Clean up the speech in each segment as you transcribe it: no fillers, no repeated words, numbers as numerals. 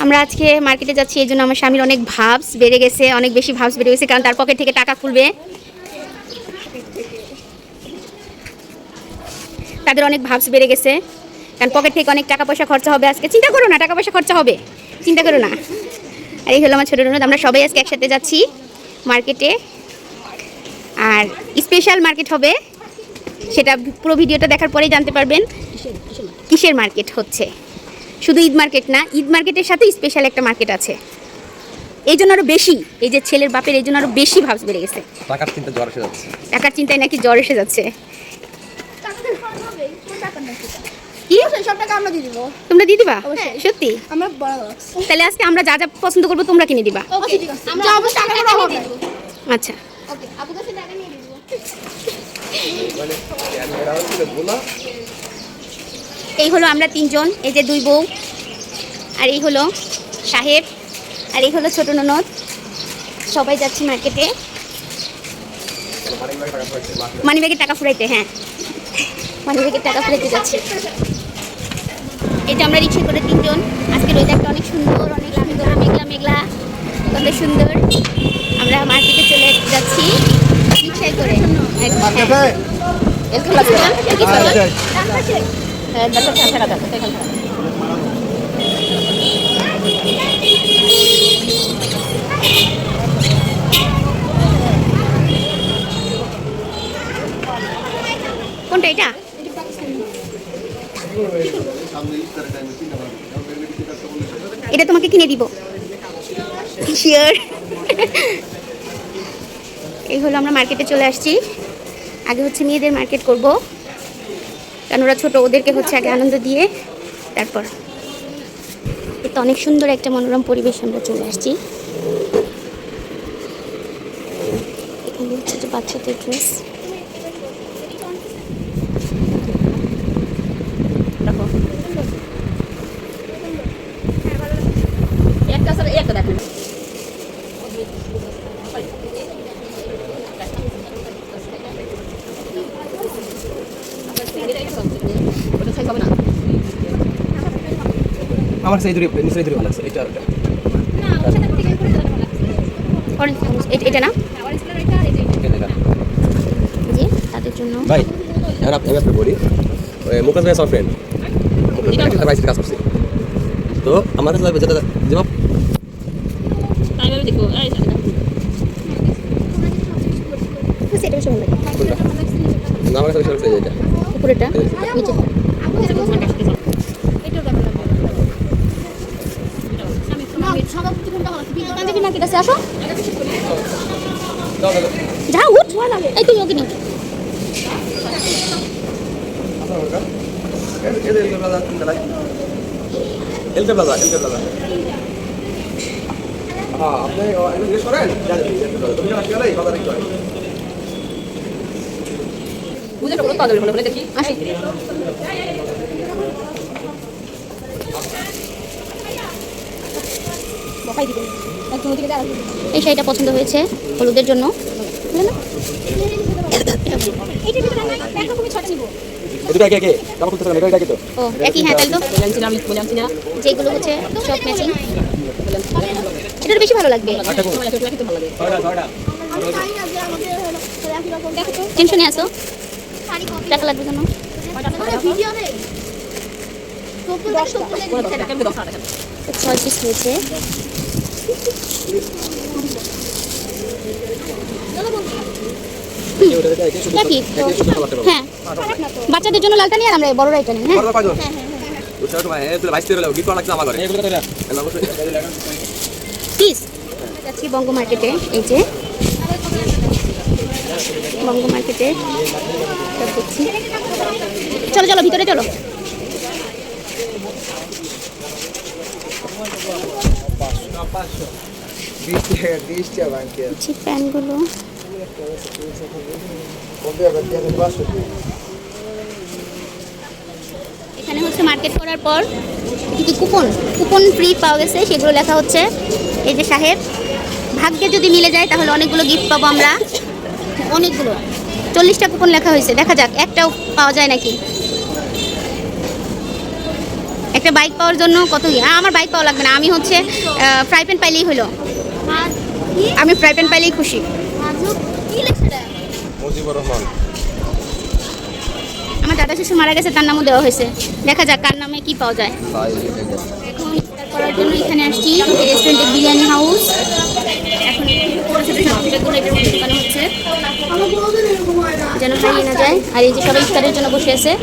আমরা আজকে মার্কেটে যাচ্ছি, এই জন্য আমার স্বামীর অনেক ভাবস বেড়ে গেছে, অনেক বেশি ভাবস বেড়ে গেছে, কারণ তার পকেট থেকে টাকা খুলবে। তাদের অনেক ভাবস বেড়ে গেছে, কারণ পকেট থেকে অনেক টাকা পয়সা খরচা হবে আজকে। চিন্তা করো না, টাকা পয়সা খরচা হবে, চিন্তা করো না। আর এই হলো আমার ছোটো ননদ। আমরা সবাই আজকে একসাথে যাচ্ছি মার্কেটে, আর স্পেশাল মার্কেট হবে, সেটা পুরো ভিডিওটা দেখার পরেই জানতে পারবেন কিসের মার্কেট হচ্ছে। শুধু ঈদ মার্কেট না, ঈদ মার্কেটের সাথে স্পেশাল একটা মার্কেট আছে, এই জন্য আরও বেশি, এই যে ছেলের বাপের, এই জন্য আরও বেশি ভাবস বেড়ে গেছে। টাকার চিন্তা জ্বর এসে যাচ্ছে, টাকার চিন্তায় নাকি জ্বর এসে যাচ্ছে। কি সব টাকা আমরা দিয়ে দিব? তোমরা দিয়ে দিবা? সত্যি? আমরা বড় তাহলে আজকে আমরা যা যা পছন্দ করবো তোমরা কিনে দিবা। ওকে ঠিক আছে আমরা অবশ্যই টাকা করে হবে। আচ্ছা ওকে আপু কাছে টাকা নিয়ে দিব। এই হলো আমরা তিনজন, এই যে দুই বউ, আর এই হলো সাহেব, আর এই হলো ছোট ননদ। সবাই যাচ্ছি মার্কেটে মানিব্যাগের টাকা ফুরাইতে। হ্যাঁ, মানিব্যাগের টাকা ফুরাইতে যাচ্ছি। এই যে আমরা রিক্সা করে তিনজন। আজকের ওয়েদারটা অনেক সুন্দর, অনেক সুন্দর, মেঘলা মেঘলা, কত সুন্দর। আমরা মার্কেটে চলে যাচ্ছি রিক্সায় করে। কোনটা এটা? এটা তোমাকে কিনে দিব, শিওর। এই হলো আমরা মার্কেটে চলে আসছি। আগে হচ্ছে মেয়েদের মার্কেট করব, কারণ ওরা ছোটো, ওদেরকে হচ্ছে আগে আনন্দ দিয়ে তারপর। এটা অনেক সুন্দর একটা মনোরম পরিবেশ, আমরা চলে আসছি। এখানে হচ্ছে যে বাচ্চাদের ড্রেস। আমার সেই দূরে নিচে দূরে ভালো আছে এটা এটা না জি তাদের জন্য। ভাই এখন আমি বলি, মুকেশ ভাই আমার ফ্রেন্ড, একটা বাইসের কাজ করছি, তো আমার কাছে লাগবে যেটা যেমন সেটা বেশি ভালো লাগে। না আমার কাছে বেশি এটা উপরেটা নিচে আসো, যা উঠ, এই তুই ওকে নিয়ে আসি। এই শাড়িটা পছন্দ হয়েছে হলুদের জন্য। ও একই, হ্যাঁ তাই তো, যেগুলো হচ্ছে সব ম্যাচিং, এটার বেশি ভালো লাগবে। টেনশনে আসো, টাকা লাগবে কেন? 6 পিস হয়েছে। হ্যাঁ, বাচ্চাদের জন্য লালটা নিয়ে আর আমরা বড়রা এটা নিই। যাচ্ছি বঙ্গ মার্কেটে, এই যে বঙ্গ মার্কেটে দেখছি। চলো চলো ভিতরে চলো। প্যান্টগুলো এখানে হচ্ছে মার্কেট করার পর কি কুপন কুপন ফ্রি পাওয়া গেছে, সেগুলো লেখা হচ্ছে। এই যে সাহেব, ভাগ্যে যদি মিলে যায় তাহলে অনেকগুলো গিফট পাবো আমরা, অনেকগুলো। 40টা কুপন লেখা হয়েছে, দেখা যাক একটাও পাওয়া যায় নাকি। একটা বাইক পাওয়ার জন্য কত আমার বাইক পাওয়া লাগবে না, আমি হচ্ছে ফ্রাই প্যান পাইলেই হলো, আমি ফ্রাই প্যান পাইলেই খুশি। কি লেখা এটা? মুজিবুর রহমান। আমার দাদা শ্বশুর মারা গেছে, তার নামও দেওয়া হয়েছে, দেখা যাক কার নামে কি পাওয়া যায়। এখন ইফতার করার জন্য এখানে আসছি রেস্টুরেন্টে, বিরিয়ানি হাউস। এখন ছোটো ছোটো সবজিগুলো এটার মধ্যে ঢোকানো হচ্ছে যেন হারিয়ে না যায়। আর এই যে সবাই ইফতারের জন্য বসে আছে।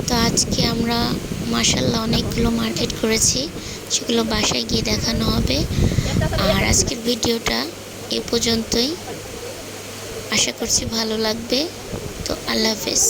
তো আজকে আমরা মাশাআল্লাহ অনেকগুলো মার্কেট করেছি, সেগুলো বাসায় গিয়ে দেখানো হবে। আর আজকের ভিডিওটা এ পর্যন্তই, আশা করছি ভালো লাগবে। তো আল্লাহ হাফেজ।